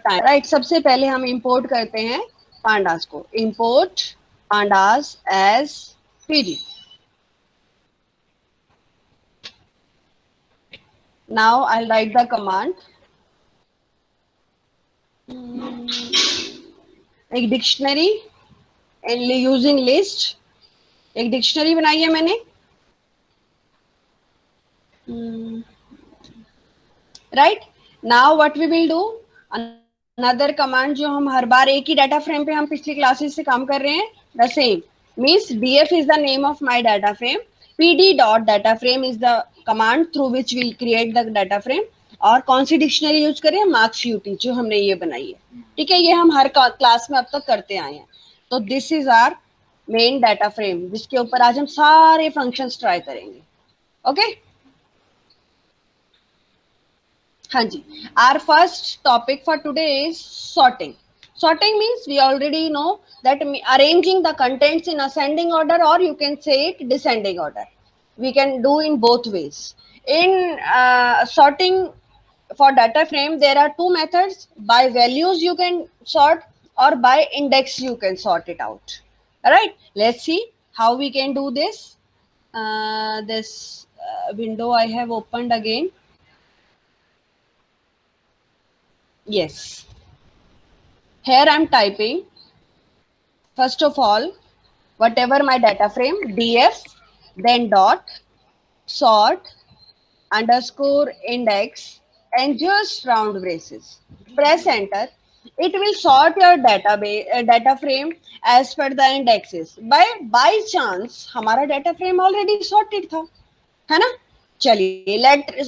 Time, right. सबसे पहले हम इंपोर्ट करते हैं pandas को, import pandas as pd. Now I'll write the command. एक डिक्शनरी यूजिंग लिस्ट, एक डिक्शनरी बनाई है मैंने, right. Now what we will do, another command जो हम हर बार एक ही डाटा फ्रेम पे हम पिछली क्लासेस से काम कर रहे हैं, the same means df is the name of my data frame, pd dot data frame is the command through which we create the data frame. और कौन सी डिक्शनरी यूज करें, मार्क्स यूटी जो हमने ये बनाई है, ठीक है। ये हम हर क्लास में अब तक करते आए हैं। तो this is our main data frame जिसके ऊपर आज हम सारे फंक्शंस ट्राई करेंगे, ओके। हाँ जी, our first topic for today is sorting. Sorting means we already know that arranging the contents in ascending order, or you can say it descending order. We can do in both ways. In sorting for data frame, there are two methods. By values you can sort, or by index you can sort it out. All right, let's see how we can do this. This window I have opened again. Yes, here I'm typing, first of all, whatever my data frame, df, then dot, sort, underscore index, and just round braces. Press enter. It will sort your data frame as per the indexes. By chance हमारा data frame already sorted था, है ना। चलिए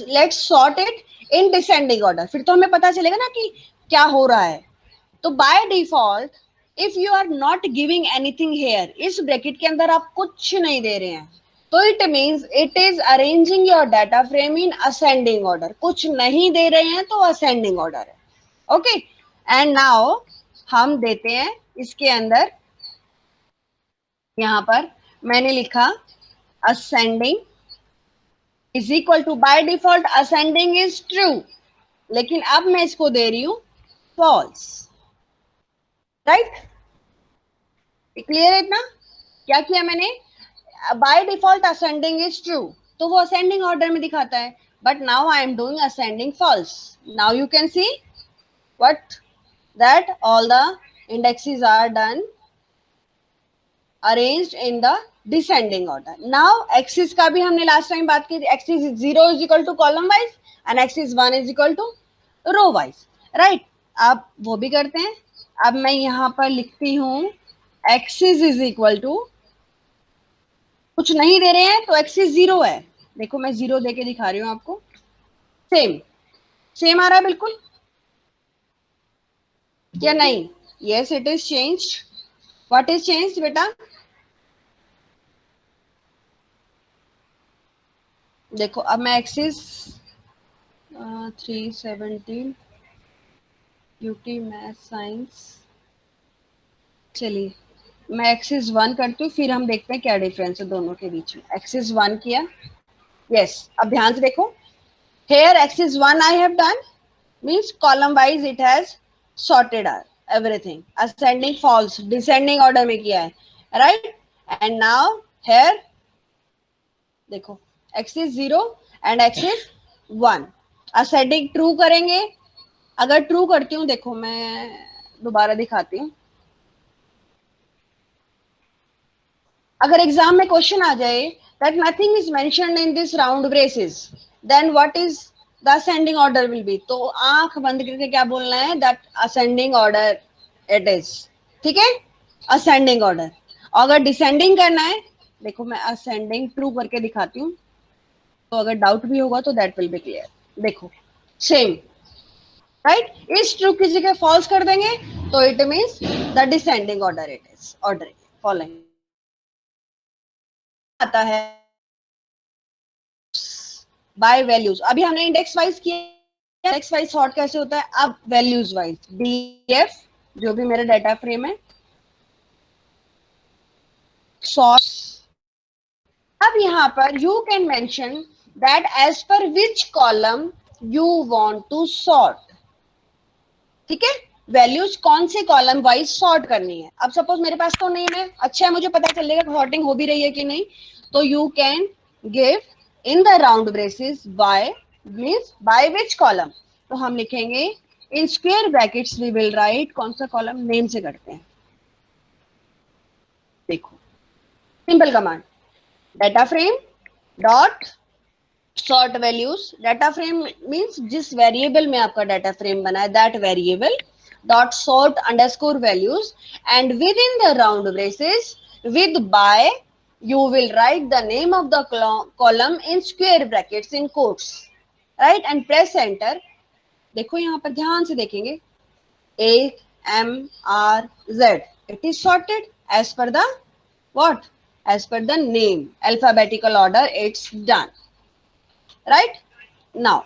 let's sort it in descending order, फिर तो हमें पता चलेगा ना कि क्या हो रहा है। तो by default if you are not giving anything here, इस ब्रैकेट के अंदर आप कुछ नहीं दे रहे हैं, तो it means it is arranging your data frame in ascending order. कुछ नहीं दे रहे हैं तो असेंडिंग ऑर्डर है, ओके। एंड नाउ हम देते हैं इसके अंदर, यहां पर मैंने लिखा ascending is equal to, by default ascending is true, लेकिन अब मैं इसको दे रही हूं फॉल्स, राइट। क्लियर है इतना? क्या किया मैंने, by default ascending is true, तो वो असेंडिंग ऑर्डर में दिखाता है, but now I am doing ascending false. Now you can see what that all the indexes are done arranged in the descending order. Now axis का भी हमने लास्ट टाइम बात की थी, axis 0 is equal to column wise and axis 1 is equal to row wise, right. अब वो भी करते हैं। अब मैं यहां पर लिखती हूं एक्सिस इज इक्वल टू, कुछ नहीं दे रहे हैं तो एक्सिस 0 है, देखो मैं 0 देके दिखा रही हूं आपको, सेम सेम आ रहा है बिल्कुल, क्या नहीं? Yes it is changed. What is changed बेटा? देखो अब मैं एक्सिस 317 यूटी मैथ साइंस, चलिए मैं एक्सिस 1 करती हूँ, फिर हम देखते हैं क्या डिफरेंस है दोनों के बीच में। एक्सिस 1 किया, यस। अब ध्यान से देखो, here axis 1 I have done means column wise it has sorted everything, ascending false, descending order में किया है, right। and now here देखो axis 0 and axis 1, ascending true करेंगे। अगर true करती हूँ, देखो मैं दोबारा दिखाती हूँ, अगर एग्जाम में क्वेश्चन आ जाए that nothing is mentioned in this round braces, then what is the ascending order will be, तो आंख बंद करके क्या बोलना है, that ascending order it is, ठीक है, ascending order। अगर descending करना है, देखो मैं ascending true करके दिखाती हूँ, तो अगर डाउट भी होगा तो that will be clear। देखो सेम, राइट। इस ट्रू की जगह फॉल्स कर देंगे तो it means the descending order it is, order following आता है बाय वैल्यूज। अभी हमने इंडेक्स वाइज किया, इंडेक्स वाइज सॉर्ट कैसे होता है, अब वैल्यूज वाइज, डीएफ जो भी मेरा डाटा फ्रेम है, सॉर्ट। अब यहाँ पर you can mention that as per which column you want to sort, ठीक है। वैल्यूज कौन से कॉलम वाइज सॉर्ट करनी है। अब सपोज मेरे पास तो नेम है, अच्छा है, मुझे पता चलेगा सॉर्टिंग हो भी रही है कि नहीं। तो you can give in the round braces by means by which column, तो हम लिखेंगे in square brackets we will write, कौन सा कॉलम, नेम से करते हैं। देखो simple command, data frame dot sort values, data frame means जिस वेरिएबल में आपका डाटा फ्रेम बना है that variable dot sort underscore values and within the round braces with by you will write the name of the column in square brackets in quotes, right, and press enter। देखो यहाँ पर ध्यान से देखेंगे, A M R Z, it is sorted as per the what, as per the name, alphabetical order, it's done, right। now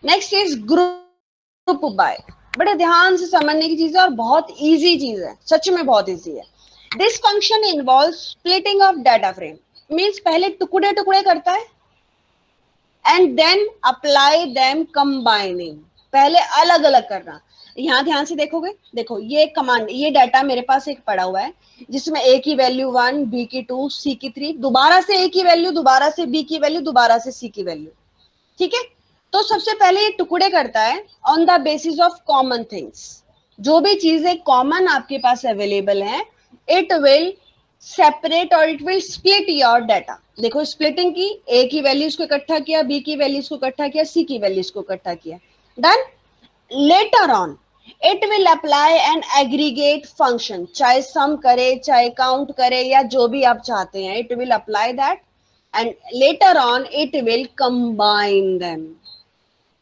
next is group by, बड़े ध्यान से समझने की चीज है और बहुत इजी चीज है, सच में बहुत इजी है। This function involve splitting of data frame, means पहले टुकड़े टुकड़े करता है and then apply them combining, पहले अलग अलग करना। यहाँ ध्यान से देखोगे, देखो ये कमांड, ये डाटा मेरे पास एक पड़ा हुआ है जिसमें ए की वैल्यू 1, बी की 2, सी की 3, दोबारा से ए की वैल्यू, दोबारा से बी की वैल्यू, दोबारा से सी की वैल्यू, ठीक है। तो सबसे पहले ये टुकड़े करता है on the basis of common things, जो भी चीजें कॉमन आपके पास अवेलेबल है इट विल सेपरेट और it will split your data. देखो स्प्लिटिंग की, ए की वैल्यूज को इकट्ठा किया, बी की वैल्यूज को इकट्ठा किया, सी की वैल्यूज को इकट्ठा किया, done. Later on it will apply an aggregate function, चाहे सम करे, चाहे काउंट करे, या जो भी आप चाहते हैं, it will apply that and later on it will combine them.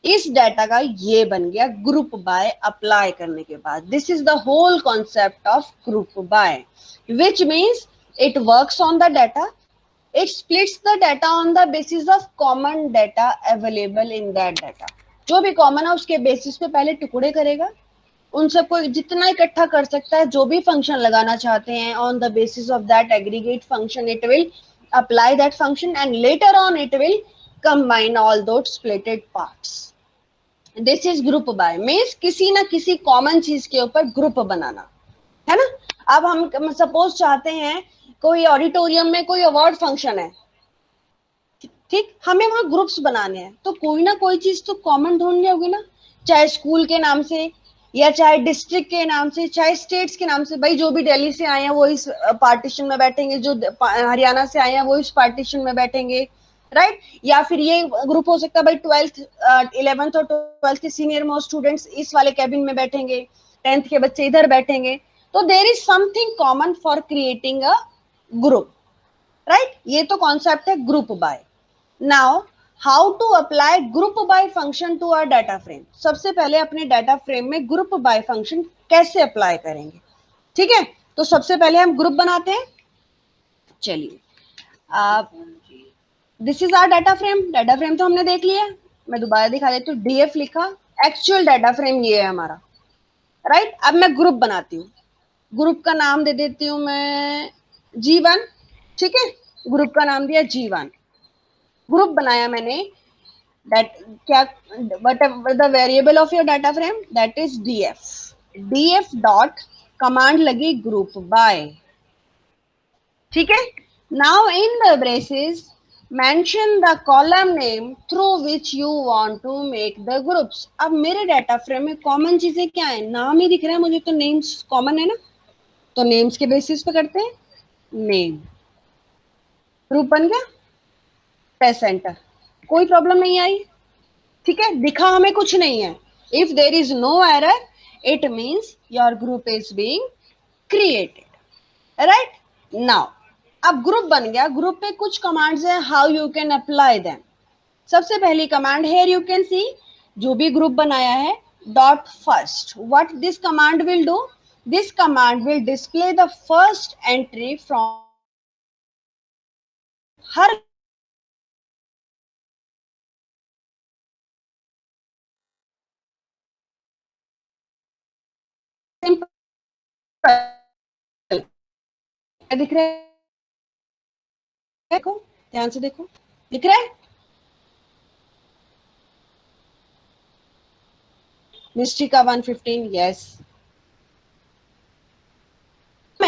इस डाटा का ये बन गया ग्रुप बाय अप्लाई करने के बाद। This is the whole concept of group by, which means it works on the data, it splits the data on the basis of common data available in that data. जो भी common है उसके basis पे पहले टुकड़े करेगा, उन सबको जितना इकट्ठा कर सकता है, जो भी फंक्शन लगाना चाहते हैं on the basis of that aggregate function it will apply that function and later on it will combine all those splitted parts। This is group by, means किसी ना किसी कॉमन चीज के ऊपर ग्रुप बनाना, है ना। अब हम सपोज चाहते हैं कोई ऑडिटोरियम में कोई अवार्ड फंक्शन है, ठीक, हमें वहां ग्रुप्स बनाने हैं, तो कोई ना कोई चीज तो कॉमन ढूंढनी होगी ना, चाहे स्कूल के नाम से, या चाहे डिस्ट्रिक्ट के नाम से, चाहे स्टेट्स के नाम से। भाई जो भी दिल्ली से आए हैं वो इस पार्टीशन में बैठेंगे, जो हरियाणा से आए हैं वो इस पार्टीशन में बैठेंगे, राइट। या फिर ये ग्रुप हो सकता है भाई 12th 11th और 12th के सीनियर मोस्ट स्टूडेंट्स इस वाले कैबिन में बैठेंगे, 10th के बच्चे इधर बैठेंगे। तो there is something common for creating a group, right. ये तो कॉन्सेप्ट है group by. Now how to apply group by function to our data frame. सबसे पहले अपने डाटा फ्रेम में ग्रुप बाय फंक्शन कैसे अप्लाई करेंगे, ठीक है। तो सबसे पहले हम ग्रुप बनाते हैं, चलिए आप, this is our data frame. Data frame तो हमने देख लिया, मैं दोबारा दिखा देती हूँ, डीएफ लिखा, एक्चुअल डाटा फ्रेम ये है हमारा, राइट। अब मैं ग्रुप बनाती हूँ, ग्रुप का नाम दे देती हूँ मैं G1, ठीक है, ग्रुप का नाम दिया G1, ग्रुप बनाया मैंने। दैट क्या, but the variable of your data frame that is df dot command लगी ग्रुप बाय, ठीक है। Now in the braces mention the column name through which you want to make the groups. अब मेरे data frame में common चीजें क्या है, नाम ही दिख रहा है मुझे, तो नेम्स कॉमन है ना, तो नेम्स के बेसिस पे करते हैं, नेम, ग्रुप बन गया, प्रेस एंटर, कोई प्रॉब्लम नहीं आई, ठीक है, दिखा हमें कुछ नहीं है। If there is no error it means your group is being created, right. Now अब ग्रुप बन गया, ग्रुप पे कुछ कमांड्स है, how you can apply them. सबसे पहली command here you can see, जो भी ग्रुप बनाया है dot first, what this command will do, this command will display the first entry from हर दिख रहा है, देखो ध्यान से देखो, दिख रहा है मिस्ट्री का 115, yes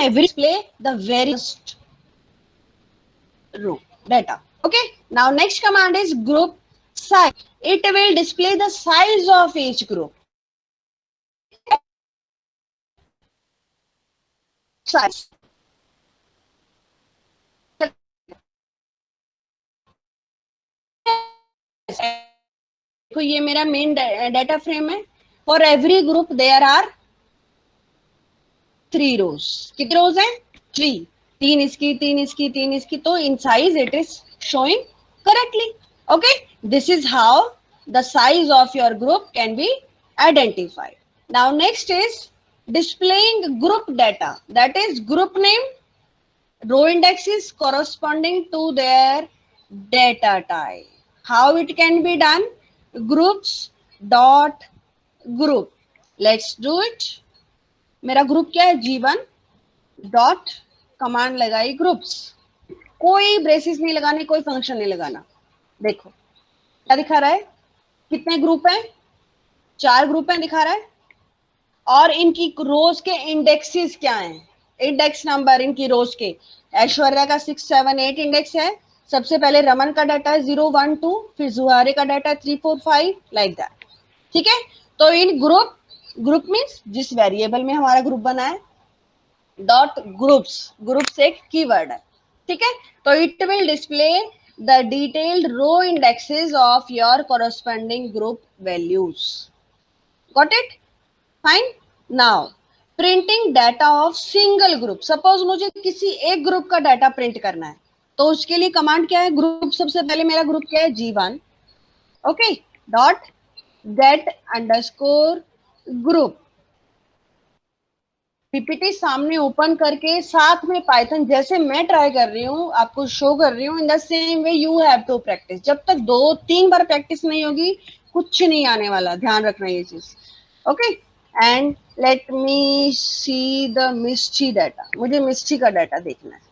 every display the very first row data. Okay, now next command is group size. It will display the size of each group. Size. देखो ये मेरा मेन डाटा फ्रेम है. For every group there are 3 rows. कितनी rows है? 3. 3 इसकी, 3 इसकी, 3 इसकी. तो in size it is showing correctly. Okay, this is how the size of your group can be identified. Now next is displaying group data, that is group name, row indexes corresponding to their data type. How it can be done? Groups dot group. Let's do it. मेरा group क्या है? G1 dot command लगाई groups. कोई braces नहीं लगाने, कोई function नहीं लगाना. देखो क्या दिखा रहा है? कितने ग्रुप हैं? 4 ग्रुप हैं दिखा रहा है. और इनकी रोज के इंडेक्सेस क्या हैं? इंडेक्स नंबर इनकी रोज के. ऐश्वर्या का 6, 7, 8 इंडेक्स है. सबसे पहले रमन का डाटा है 0, 1, 2, फिर जुहारे का डाटा है 3, 4, 5 लाइक दैट. ठीक है. तो इन ग्रुप मीन्स जिस वेरिएबल में हमारा ग्रुप बना है, डॉट ग्रुप्स एक कीवर्ड है. ठीक है. तो it will display the detailed row indexes of your corresponding group values. Got it? Fine. Now printing data of single group. Suppose मुझे किसी एक ग्रुप का डाटा प्रिंट करना है, तो उसके लिए कमांड क्या है? ग्रुप, सबसे पहले मेरा ग्रुप क्या है? G1. Okay, dot gate underscore group. PPT सामने ओपन करके साथ में पाइथन, जैसे मैं ट्राई कर रही हूँ आपको शो कर रही हूँ, in the same way you have to practise. जब तक 2-3 बार प्रैक्टिस नहीं होगी कुछ नहीं आने वाला. ध्यान रखना ये चीज. Okay, and let me see the mystery data. मुझे मिस्ट्री का डाटा देखना है.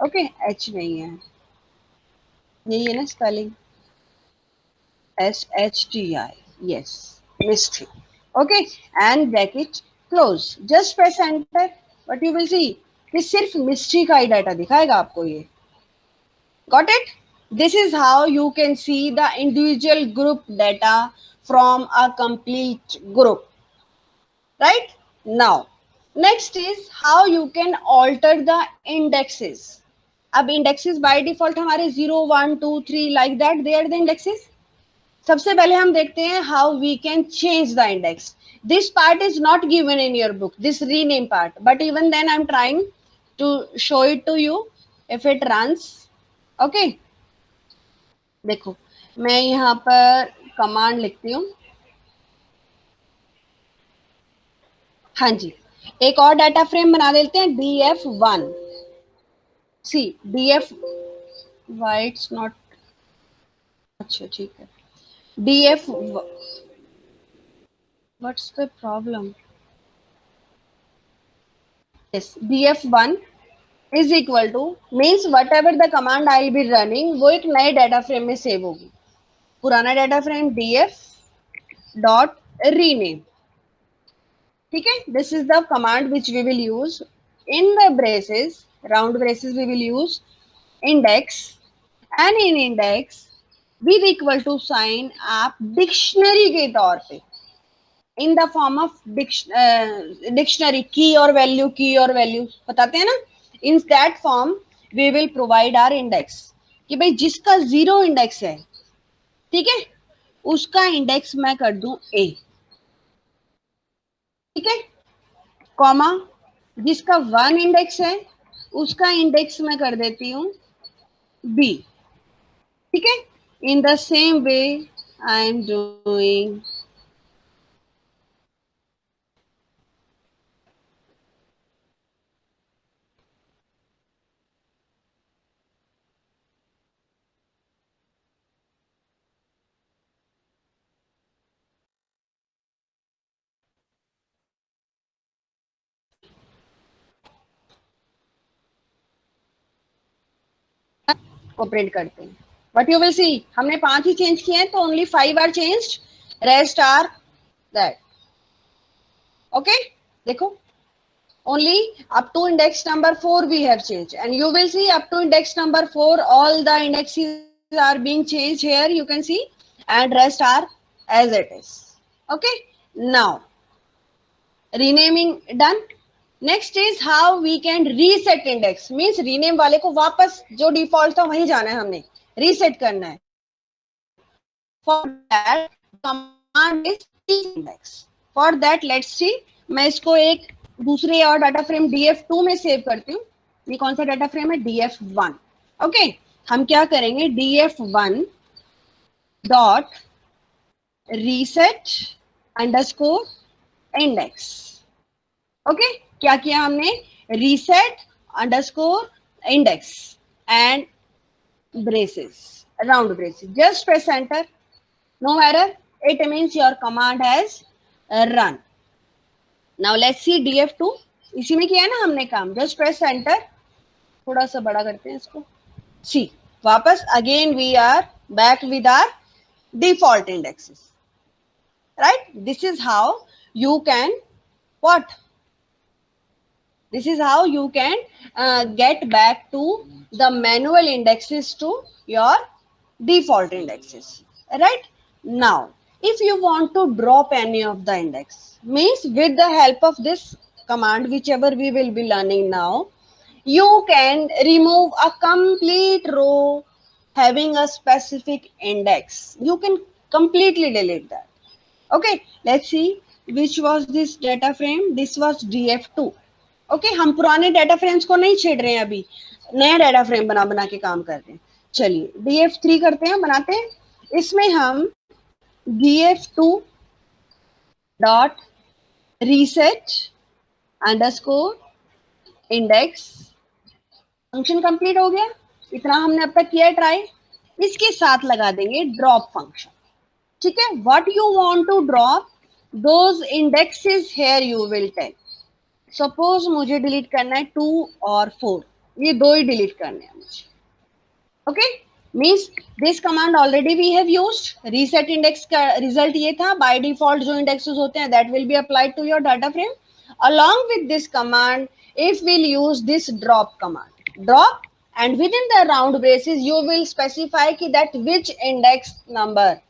ओके, एच नहीं है, यही है ना spelling, SHTI. Yes, mystery. Okay, and bracket close. Just press enter. But you will see कि सिर्फ मिस्ट्री का ही डाटा दिखाएगा आपको ये. Got it? This is how you can see the individual group data from a complete group. Right. Now next is how you can alter the indexes. अब indexes by default हमारे 0, 1, 2, 3 like that they are the indexes. सबसे पहले हम देखते हैं how we can change the index. This part is not given in your book, this rename part, but even then I'm trying to show it to you if it runs. Okay, देखो मैं यहाँ पर command लिखती हूँ. हाँ जी, एक और data frame बना देते हैं df1. C df, why it's not, अच्छा ठीक है, df, what's the problem? Yes, df1 is equal to means whatever the command I will be running वो एक नए डाटा फ्रेम में सेव होगी. पुराना data frame df dot rename. ठीक है. This is the command which we will use in the braces, round braces we will use index, and in index with equal to sign आप dictionary के तौर पे in the form of dictionary, key और value बताते हैं ना, in that form we will provide our index. कि भाई जिसका 0 इंडेक्स है, ठीक है, उसका इंडेक्स मैं कर दूं A. ठीक है, कॉमा जिसका 1 इंडेक्स है उसका इंडेक्स मैं कर देती हूं B. ठीक है. इन the same way I am doing को प्रिंट करते हैं. बट यू विल सी हमने 5 ही चेंज किए हैं, तो only 5 are changed, rest are that. Okay, देखो only up to index number 4 we have changed, and you will see up to index number 4 all the indexes are being changed here, you can see, and rest are as it is. Okay, now renaming done. Next is how we can reset index, means rename वाले को वापस जो default था वहीं जाना है, हमने reset करना है. For that command is index. For that let's सी, मैं इसको एक दूसरे और डाटा फ्रेम df2 में सेव करती हूँ. ये कौन सा डाटा फ्रेम है? df1. ओके, हम क्या करेंगे, df1 dot reset underscore index. Okay, क्या किया हमने, reset underscore index and braces, round braces. Just press enter. No error. It means your command has run. Now let's see df2. इसी में किया ना हमने काम. Just press enter. थोड़ा सा बड़ा करते हैं इसको. See, वापस again we are back with our default indexes. Right? This is how you can what? This is how you can get back to the manual indexes to your default indexes. Right? Now, if you want to drop any of the index, means with the help of this command, whichever we will be learning now, you can remove a complete row having a specific index. You can completely delete that. Okay, let's see which was this data frame. This was df2. Okay, हम पुराने data frames को नहीं छेड़ रहे हैं, अभी नया data frame बना के काम कर रहे हैं. चलिए df3 करते हैं, बनाते हैं. इसमें हम df2 dot reset underscore index, function complete हो गया. इतना हमने अब तक किया है ट्राई. इसके साथ लगा देंगे ड्रॉप फंक्शन. ठीक है, what you want to drop those indexes here you will tell. Suppose मुझे डिलीट करना है 2 और 4, ये दो ही डिलीट करने हैं मुझे. Okay, means this command already we have used. Reset index का रिजल्ट ये था, बाय डिफॉल्ट जो इंडेक्सेस होते हैं that will be applied to your data frame. along with this command, if we'll use this drop command, drop, and within the round braces you will specify ki that which index number,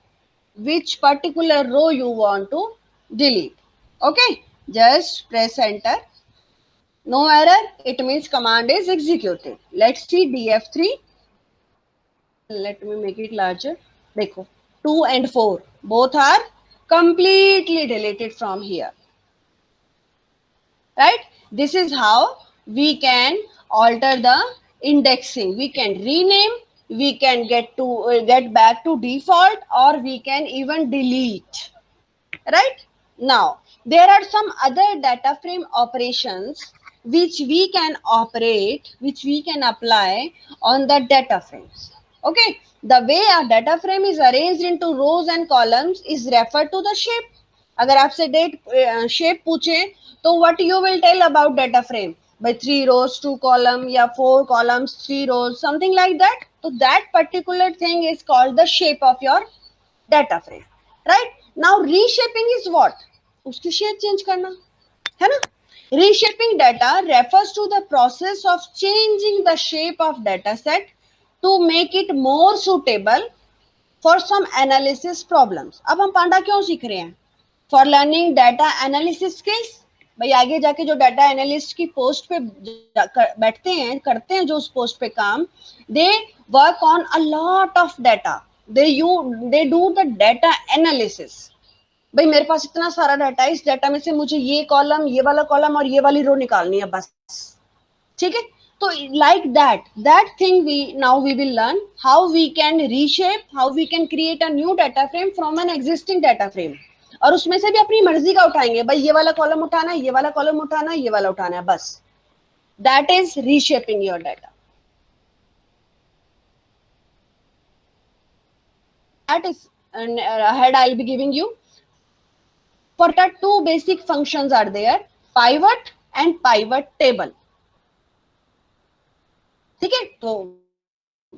which particular row you want to delete. Okay, just press enter. No error, it means command is executed. Let's see df3. Let me make it larger. देखो 2 and 4 both are completely deleted from here. Right? This is how we can alter the indexing. We can rename, we can get back to default, or we can even delete. Right? Now there are some other data frame operations which we can operate, which we can apply on the data frames. Okay, the way a data frame is arranged into rows and columns is referred to the shape. अगर आपसे date shape पूछे तो what you will tell about data frame, by 3 rows 2 column या 4 columns 3 rows, something like that. So that particular thing is called the shape of your data frame. Right? Now reshaping is what? उसकी shape change करना है ना. Reshaping data refers to the process of changing the shape of data set to make it more suitable for some analysis problems. अब हम पांडा क्यों सीख रहे हैं? For learning data analysis skills. भाई आगे जाके जो डाटा एनालिस्ट की पोस्ट पे बैठते हैं, करते हैं जो उस पोस्ट पे काम, they work on a lot of data. They do the data analysis. भाई मेरे पास इतना सारा डाटा है, इस डाटा में से मुझे ये कॉलम, ये वाला कॉलम और ये वाली रो निकालनी है बस. ठीक है, तो like that thing we will learn how we can reshape, how we can create a new data frame from an existing data frame. और उसमें से भी अपनी मर्जी का उठाएंगे, भाई ये वाला कॉलम उठाना है, ये वाला कॉलम उठाना है, ये वाला उठाना है, बस. That is reshaping your data. That is ahead I'll be giving you. For that, two basic functions are there, pivot and pivot table. ठीक है, तो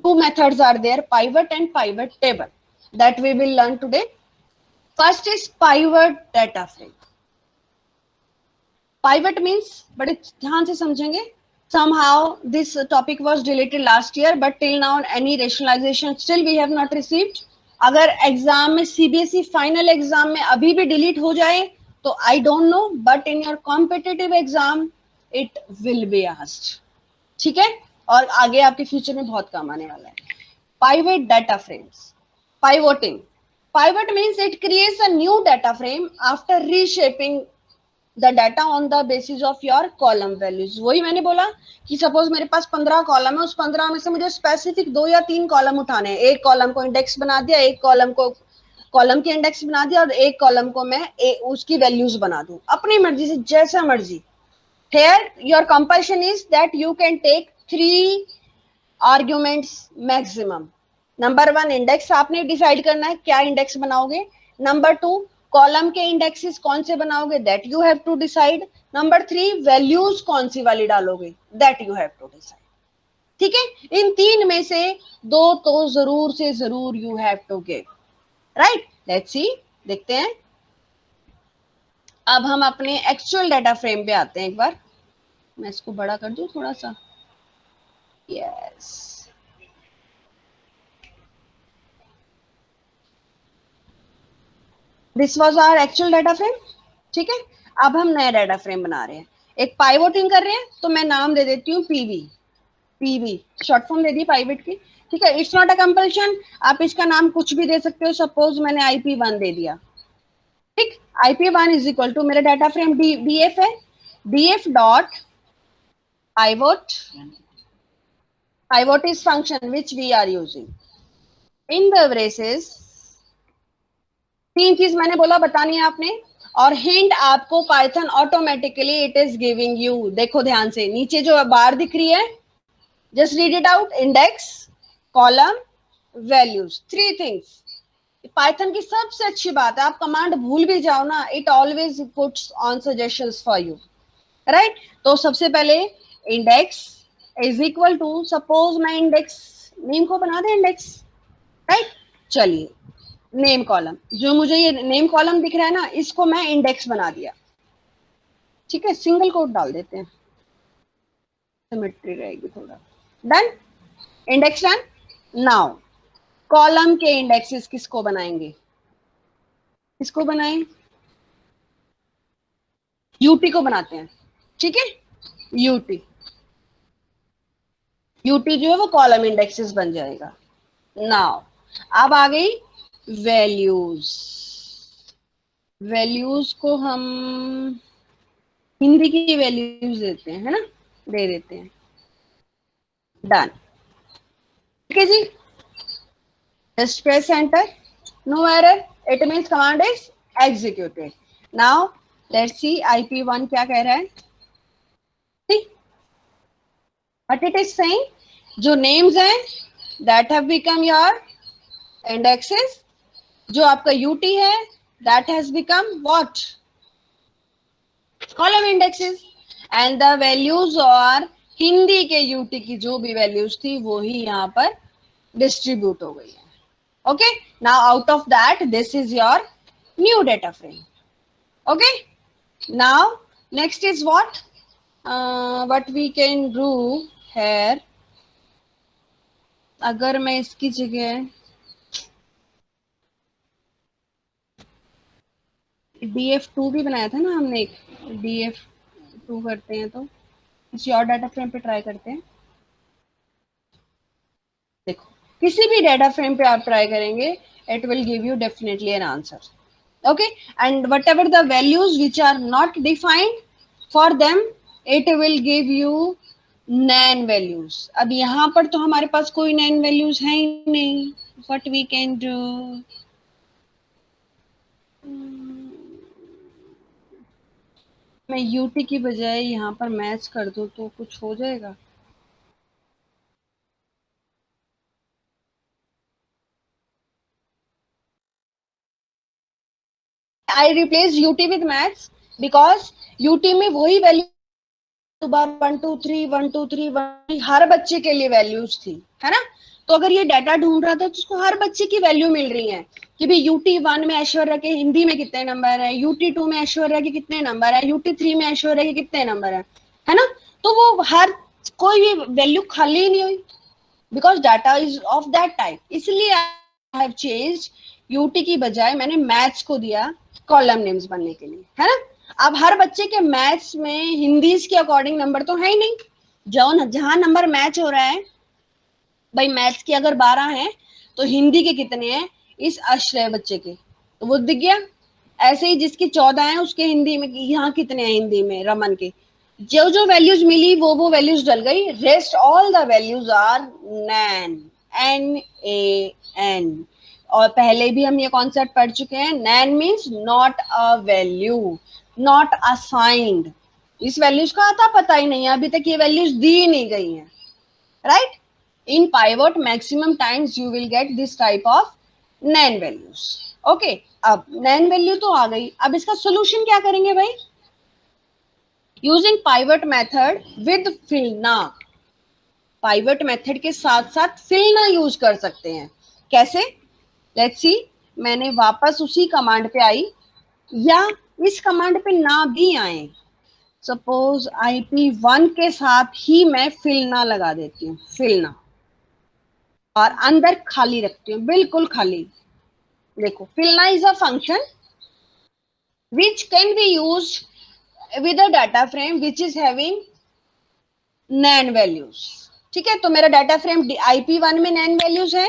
two methods are there, pivot and pivot table, that we will learn today. First is pivot data frame. Pivot means, बड़े ध्यान से समझेंगे, somehow this topic was deleted last year but till now any rationalization still we have not received. अगर exam में CBSE final exam में अभी भी delete हो जाए तो I don't know, but in your competitive exam it will be asked, ठीक है, और आगे आपके फ्यूचर में बहुत काम आने वाला है. Pivot data frames. Pivoting. Pivot means it creates a new data frame after reshaping the data on the basis of your column values. वही मैंने बोला कि सपोज मेरे पास 15 कॉलम है, उस 15 में से मुझे स्पेसिफिक 2 या 3 कॉलम उठाने हैं. एक कॉलम को इंडेक्स बना दिया, एक कॉलम को कॉलम के इंडेक्स बना दिया, और एक कॉलम को मैं उसकी वैल्यूज बना दूं अपनी मर्जी से, जैसा मर्जी. Here your compulsion is that you can take 3 arguments maximum. Number 1 index आपने डिसाइड करना है क्या इंडेक्स बनाओगे. नंबर 2 कॉलम के इंडेक्सेस कौन से बनाओगे, that you have to decide. Number 3 values कौन सी वाली डालोगे, that you have to decide. ठीक है, इन 3 में से 2 तो जरूर से जरूर you have to give. Right, let's see, देखते हैं. अब हम अपने एक्चुअल डाटा फ्रेम पे आते हैं. एक बार मैं इसको बड़ा कर दूं थोड़ा सा. Yes. This was our actual data frame. ठीक है, अब हम नया डाटा फ्रेम बना रहे हैं. एक पाइवोटिंग कर रहे हैं, तो मैं नाम दे देती हूँ पीवी. पीवी शॉर्ट फॉर्म दे दी पाइवट की. ठीक है, इट्स नॉट अ कंपल्शन, आप इसका नाम कुछ भी दे सकते हो. सपोज मैंने IP1 दे दिया. ठीक, IP1 इज इक्वल टू मेरा डाटा फ्रेम DF है. DF dot pivot. Pivot is function which we are using. In the braces 3 चीज मैंने बोला बतानी है आपने, और हिंट आपको Python automatically it is giving you. देखो ध्यान से, नीचे जो बार दिख रही है, just read it out. Index, column, values, 3 things. Python की सबसे अच्छी बात है, आप कमांड भूल भी जाओ ना, it always puts on suggestions for you. Right, तो सबसे पहले index is equal to, suppose मैं इंडेक्स नेम को बना दे इंडेक्स. राइट, चलिए नेम कॉलम, जो मुझे ये नेम कॉलम दिख रहा है ना, इसको मैं इंडेक्स बना दिया. ठीक है, सिंगल कोट डाल देते हैं, सिमेट्री रहेगी थोड़ा. Done, index done. Now column के इंडेक्सेस किसको बनाएंगे, किसको बनाएं, यूटी को बनाते हैं. ठीक है, यूटी जो है वो कॉलम इंडेक्सेस बन जाएगा. नाउ अब आ गई वैल्यूज. वैल्यूज को हम हिंदी की वैल्यूज देते हैं, है ना, दे देते हैं. डन. ठीक है जी, just press enter, no error, it means command is executed. Now let's see IP1 क्या कह रहा है. ठीक, बट इट इज सेइंग जो नेम्स हैं that have become your indexes, जो आपका UT है that has become what, column indexes, and the values और हिंदी के UT की जो भी वैल्यूज थी वो ही यहाँ पर डिस्ट्रीब्यूट हो गई है. Okay, now out of that this is your new data frame. Okay, now next is what we can do here. अगर मैं इसकी जगह DF2 भी बनाया था ना हमने, एक DF2 करते हैं, तो किसी और डाटा फ्रेम पे ट्राई करते हैं. देखो, किसी भी डाटा फ्रेम पे आप ट्राई करेंगे, it will give you definitely an answer. Okay, and whatever the values which are not defined for them, it will give you NaN values. अब यहाँ पर तो हमारे पास कोई नैन वैल्यूज है ही नहीं. व्हाट वी कैन डू, मैं UT की बजाय यहाँ पर मैच कर दूं तो कुछ हो जाएगा. I replace UT with maths because UT में वही वैल्यू 1 2 3 1 2 3 1 हर बच्चे के लिए वैल्यूज थी, है ना. तो अगर ये डाटा ढूंढ रहा था तो उसको हर बच्चे की वैल्यू मिल रही है कि भाई UT1 में ऐश्वर्या के हिंदी में कितने नंबर है, UT2 में ऐश्वर्या के कितने नंबर है, UT3 में ऐश्वर्या के कितने नंबर है ना। तो वो हर कोई भी वैल्यू खाली ही नहीं हुई, because data is of that type. इसलिए आई हैव चेंज, यूटी की बजाय मैंने मैथ्स को दिया कॉलम नेम्स बनने के लिए, है ना। अब हर बच्चे के मैथ्स में हिंदीज के अकॉर्डिंग नंबर तो है ही नहीं, जो जहां नंबर मैच हो रहा है, भाई मैथ्स के अगर 12 हैं तो हिंदी के कितने हैं इस आश्रय बच्चे के, तो वो दिख गया। ऐसे ही जिसके 14 हैं उसके हिंदी में यहाँ कितने हैं हिंदी में रमन के, जो जो वैल्यूज मिली वो वैल्यूज डल गई। Rest all the values are NaN, NAN। और पहले भी हम ये कॉन्सेप्ट पढ़ चुके हैं, NaN means not a value, not assigned. इस वैल्यूज का आता पता ही नहीं है, अभी तक ये वैल्यूज दी नहीं गई हैं, right. In pivot maximum times you will get this type of nan values। Okay, अब nan वैल्यू तो आ गई, अब इसका सोल्यूशन क्या करेंगे भाई, using pivot method with fillna. Pivot method के साथ साथ फिलना यूज कर सकते हैं। कैसे, लेट्स सी। मैंने वापस उसी कमांड पे आई, या इस कमांड पे ना भी आए, सपोज IP1 के साथ ही मैं फिलना लगा देती हूँ, फिलना, और अंदर खाली रखती हूँ, बिल्कुल खाली। देखो, fillna is a function which can be use with a data frame which is having NaN values. ठीक है, तो मेरा डाटा फ्रेम IP1 में नैन वैल्यूज है,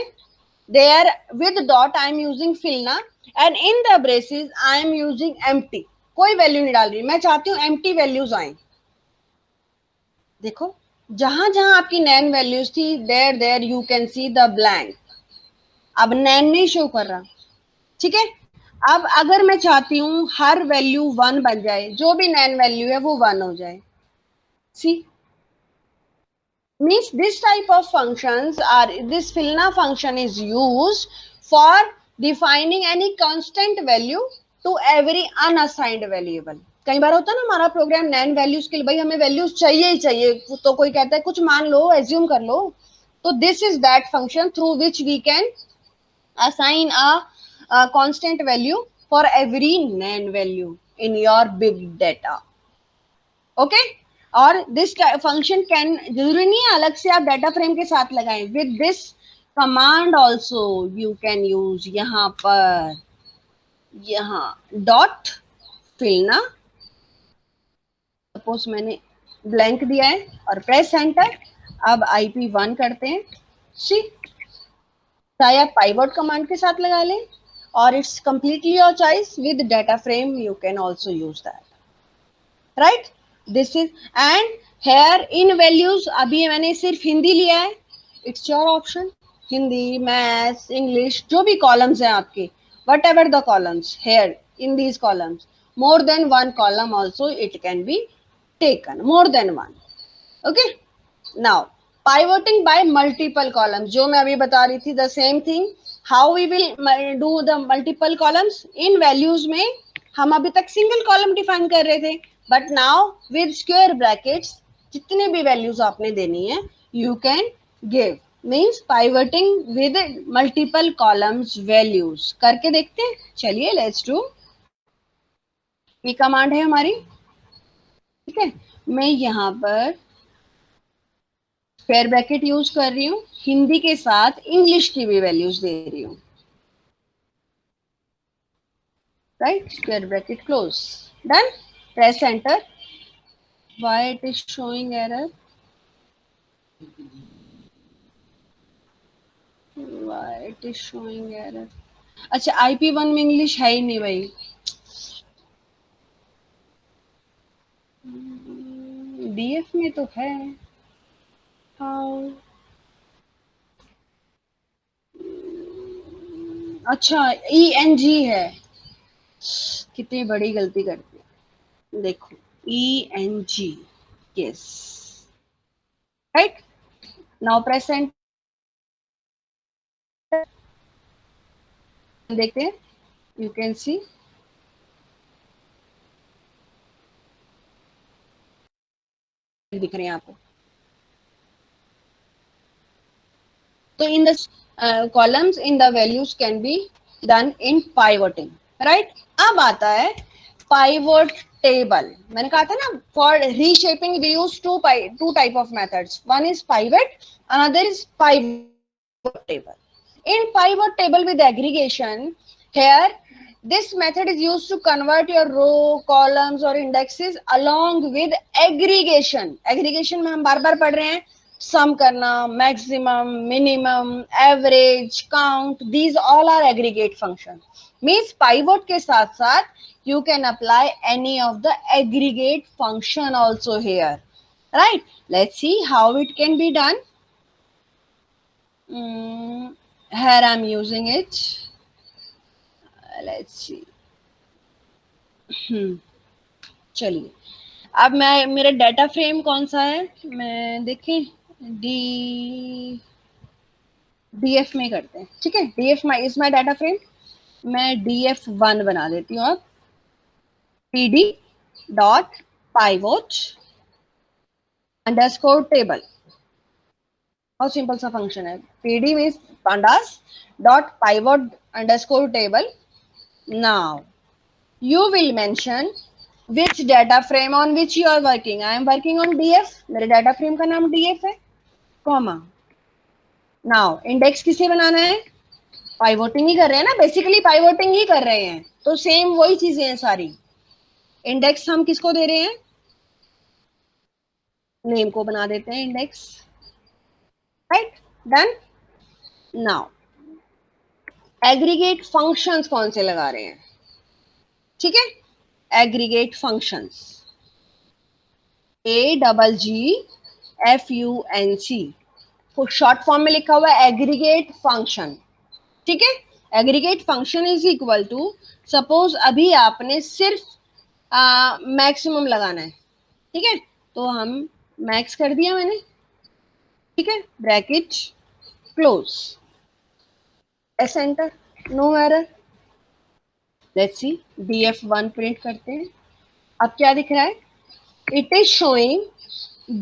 there with dot I am using fillna, and in the braces I am using empty. कोई value नहीं डाल रही, मैं चाहती हूँ एम्प्टी वैल्यूज आए। देखो, जहां जहां आपकी नैन वैल्यूज थी, there there you can see the blank. अब नैन नहीं शो कर रहा, ठीक है। अब अगर मैं चाहती हूँ हर वैल्यू 1 बन जाए, जो भी नैन वैल्यू है वो 1 हो जाए, सी, means this type of functions are, this filna function is used for defining any constant value to every unassigned variable। कई बार होता है ना हमारा प्रोग्राम नैन वैल्यूज के लिए, भाई हमें वैल्यूज चाहिए ही चाहिए, तो कोई कहता है कुछ मान लो, एज्यूम कर लो, तो this is that function through which we can assign a constant value for every nan value in your big data। Okay, और दिस फंक्शन कैन, जरूरी नहीं है अलग से आप डाटा फ्रेम के साथ लगाएं, with this command also you can use. यहाँ पर यहाँ डॉट फिलना, सपोज मैंने ब्लैंक दिया है और प्रेस एंटर। अब IP1 करते हैं, सी, चाहे आप पाइवट कमांड के साथ लगा लें, और it's completely your choice, with data frame you can also use that, right. This is, and here in values अभी मैंने सिर्फ हिंदी लिया है, it's your option, Hindi, maths, English, जो भी कॉलम्स हैं आपके, what ever the columns here in these columns, more than one column also it can be taken, more than one। okay, now pivoting by multiple columns, जो मैं अभी बता रही थी, the same thing, how we will do the multiple columns in values में। हम अभी तक सिंगल कॉलम डिफाइन कर रहे थे, but now with square brackets जितने भी वैल्यूज आपने देनी है you can give, means pivoting with multiple columns values. करके देखते हैं, चलिए लेट्स डू। ये कमांड है हमारी, ठीक है। मैं यहाँ पर स्क्वायर ब्रैकेट यूज कर रही हूँ, हिंदी के साथ इंग्लिश की भी वैल्यूज दे रही हूँ, right. Square bracket close, done, press enter. Why it is showing error? Why it is showing error? अच्छा, IP1 में इंग्लिश है ही नहीं भाई, DF में तो है। How? अच्छा, ENG है, कितनी बड़ी गलती करती है, देखो ENG, yes, right. Now press enter, देखते हैं, यू कैन सी दिख रहे हैं आपको, तो in the columns in the values can be done in pivoting, right. अब आता है पाइवोट टेबल। मैंने कहा था ना, for reshaping we use two type of methods, one is pivot, another is pivot table. In pivot table with aggregation, here this method is used to convert your row, columns or indexes along with aggregation. Aggregation में हम बार बार पढ़ रहे हैं, sum करना, maximum, minimum, average, count, these all are aggregate functions. Means pivot के साथ साथ you can apply any of the aggregate function also here, right? Let's see how it can be done. Here I'm using it. Let's see. चलिए, अब मैं, मेरा data frame कौन सा है, मैं देखें, डीएफ में करते हैं, ठीक है। DF is my data frame, मैं df1 बना देती हूँ अब, pd dot pivot underscore table. बहुत सिंपल सा फंक्शन है, pd means pandas dot pivot underscore table. Now you will mention which data frame on which you are working. I am working on df, मेरे data frame का नाम df है, comma. Now index किसे बनाना है, पाइवोटिंग ही कर रहे हैं ना, बेसिकली पाइवोटिंग ही कर रहे हैं, तो सेम वही चीजें हैं सारी। इंडेक्स हम किसको दे रहे हैं, नेम को बना देते हैं index, right, done. Now aggregate functions कौन से लगा रहे हैं, ठीक है, aggregate functions, AGGFUNC, short form में लिखा हुआ है एग्रीगेट फंक्शन, ठीक है। Aggregate function is equal to, suppose अभी आपने सिर्फ मैक्सिमम लगाना है, ठीक है, तो हम मैक्स कर दिया मैंने, ठीक है, bracket close, S enter, no error. Let's see, df1 print करते हैं, अब क्या दिख रहा है, it is showing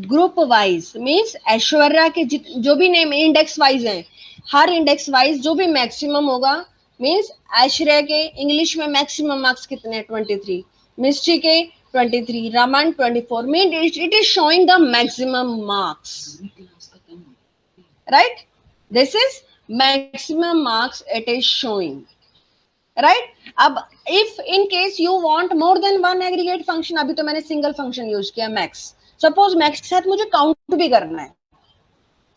group wise, means Aishwarya के जो भी नेम इंडेक्स वाइज हैं, हर इंडेक्स वाइज जो भी मैक्सिमम होगा, मीन्स ऐश्वर्या के इंग्लिश में मैक्सिमम मार्क्स कितने हैं 23, मिस्ट्री के 23, Raman 24, mean it is showing the maximum marks, right, this is maximum marks it is showing, right. अब if in case you want more than one aggregate function, अभी तो मैंने सिंगल फंक्शन यूज किया max, suppose max के साथ मुझे count भी करना है,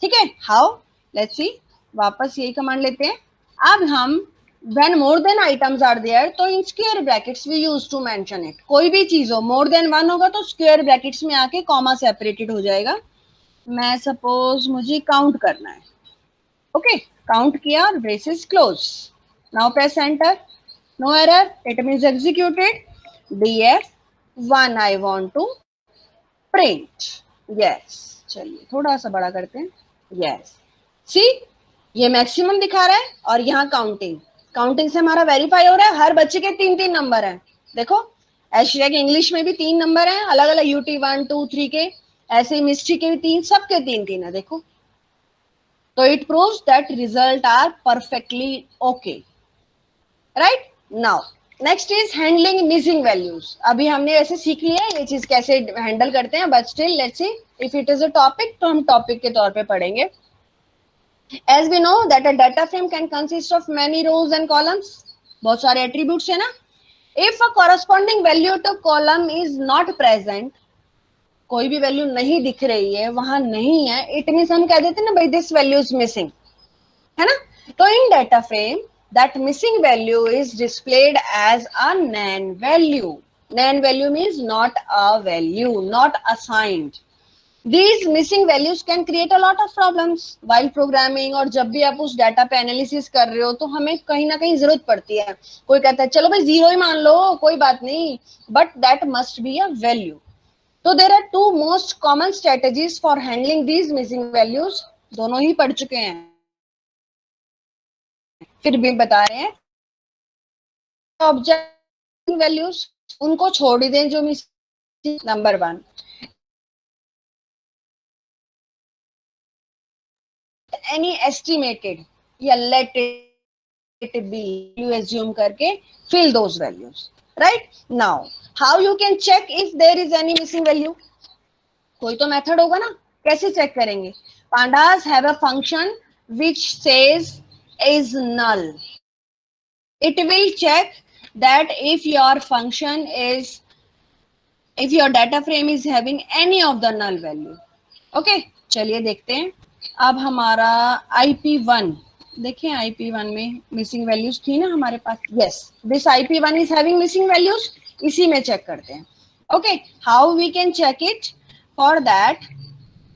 ठीक है, हाउ, लेट्स सी, वापस यही कमांड लेते हैं। अब हम when more than items are there, तो in square brackets we use to mention it, कोई भी चीज हो मोर देन वन होगा तो स्क्वायर ब्रैकेट्स में आके कॉमा सेपरेटेड हो जाएगा। मैं सपोज मुझे काउंट करना है, ओके, काउंट किया और braces close, now press enter, no error, it means executed, df1 I want to print, yes, चलिए थोड़ा सा बड़ा करते हैं, yes, see ये मैक्सिमम दिखा रहा है और यहाँ काउंटिंग, काउंटिंग से हमारा वेरीफाई हो रहा है, हर बच्चे के 3-3 नंबर हैं, देखो ऐश्वर्या के इंग्लिश में भी 3 नंबर हैं अलग अलग, यूटी 1 2 3 के, ऐसे ही मिस्ट्री के भी 3, सबके 3-3 है, देखो, तो it proves that result are perfectly okay, right. Now next is handling missing values, अभी हमने ऐसे सीख लिया ये चीज कैसे हैंडल करते हैं, but still let's see if it is a topic, तो हम टॉपिक के तौर पे पढ़ेंगे। As we know that a data frame can consist of many rows and columns, बहुत सारे एट्रीब्यूट्स है ना, if a corresponding value to column is not present, कोई भी वैल्यू नहीं दिख रही है, वहां नहीं है, इट मीन्स हम कह देते हैं ना भाई दिस वैल्यू इज मिसिंग, है ना, तो in data frame that missing value is displayed as a nan value. Nan value means not a value, not assigned. These missing values can create a lot of problems while programming, और जब भी आप उस data पे analysis कर रहे हो तो हमें कहीं ना कहीं जरूरत पड़ती है, कोई कहता है चलो भाई जीरो ही मान लो कोई बात नहीं, but that must be a value. तो there are two most common strategies for handling these missing values, दोनों ही पढ़ चुके हैं, फिर भी बता रहे हैं। ऑब्जेक्ट वैल्यूज उनको छोड़ ही दें जो मिसिंग, नंबर 1 any estimated या let it be you assume करके fill those values. Right? Now how you can check if there is any missing value? कोई तो मेथड होगा ना, कैसे चेक करेंगे? Pandas have a function which says is null. It will check that if your function is, if your data frame is having any of the null value. Okay, चलिए देखते हैं. अब हमारा IP1 देखें, IP1 में missing values थी ना हमारे पास. Yes, this IP1 is having missing values. इसी में चेक करते हैं. Okay, how we can check it? For that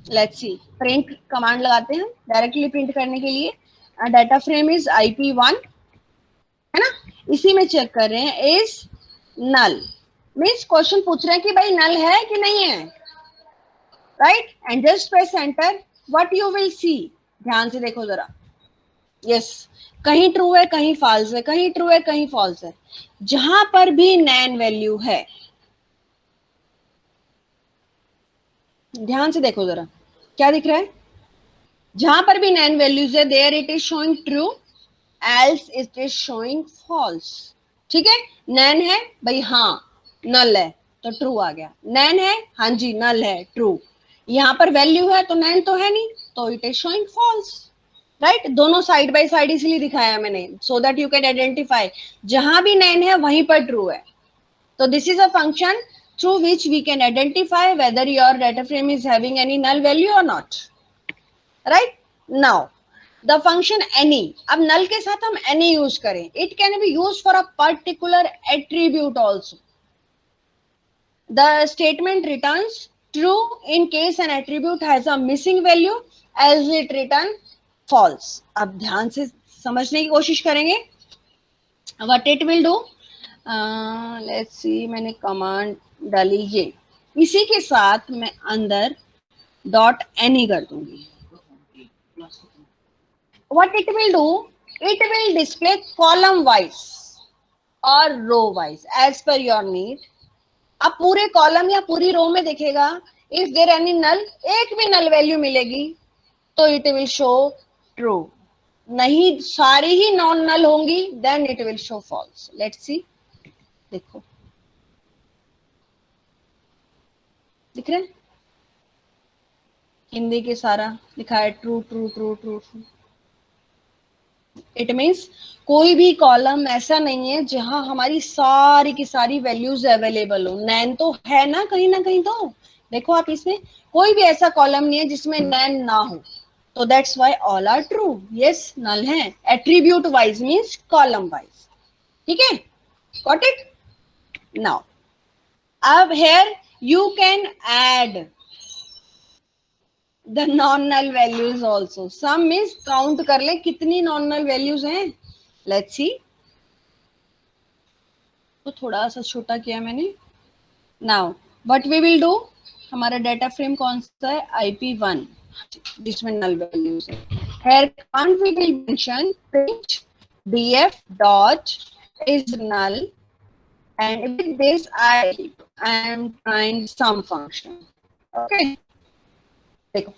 let's see, print command लगाते हैं डायरेक्टली प्रिंट करने के लिए. डाटा फ्रेम इज IP1 है ना, इसी में चेक कर रहे हैं इज नल. मीन्स क्वेश्चन पूछ रहे हैं कि भाई नल है कि नहीं है. Right, and just press enter. What you will see, ध्यान से देखो जरा. यस, कहीं ट्रू है कहीं फॉल्स है, कहीं ट्रू है कहीं फॉल्स है. जहां पर भी नैन वैल्यू है, ध्यान से देखो जरा, क्या दिख रहा है? जहां पर भी नैन वैल्यूज है, there it is showing true, else it is showing false. ठीक है, नैन है भाई, हाँ. नल है तो ट्रू आ गया. नैन है, हाँ जी नल है, ट्रू. यहाँ पर वैल्यू है तो नैन तो है नहीं, तो it is showing false. Right, दोनों साइड बाय साइड इसलिए दिखाया मैंने, so that you can identify. जहां भी नैन है वहीं पर ट्रू है. तो this is a function through which we can identify whether your data frame is having any null value or not. Right? Now the function any, अब null के साथ हम any यूज करें, it can be used for a particular attribute also. The statement returns true in case an attribute has a missing value, else it return false. अब ध्यान से समझने की कोशिश करेंगे. What it will do, let's see, मैंने command डाली ये, इसी के साथ मैं अंदर डॉट एनी कर दूंगी. What it will do, it will display column wise और row wise as per your need. अब पूरे कॉलम या पूरी रो में दिखेगा. इफ देयर एनी नल, एक भी नल वैल्यू मिलेगी तो इट विल शो ट्रू. नहीं, सारी ही नॉन नल होंगी, then it will show false. Let's see, देखो दिख रहे हैं, हिंदी के सारा लिखा है true true true true true. It means कोई भी कॉलम ऐसा नहीं है जहां हमारी सारी की सारी वैल्यूज अवेलेबल हो. नैन तो है ना कहीं तो देखो आप, इसमें कोई भी ऐसा कॉलम नहीं है जिसमें नैन ना हो. तो that's why all are true. Yes, null है attribute wise, means column wise. ठीक है, गॉट इट? नाउ अब here you can add the non null values also. Some means count कर ले कितनी non null values हैं. Let's see. तो थोड़ा सा छोटा किया मैंने. Now what we will do, हमारा डेटा फ्रेम कौन सा है? IP1, जिसमें null values है. Here command we will mention print df dot is null, and with this I am trying some function. Okay, देखो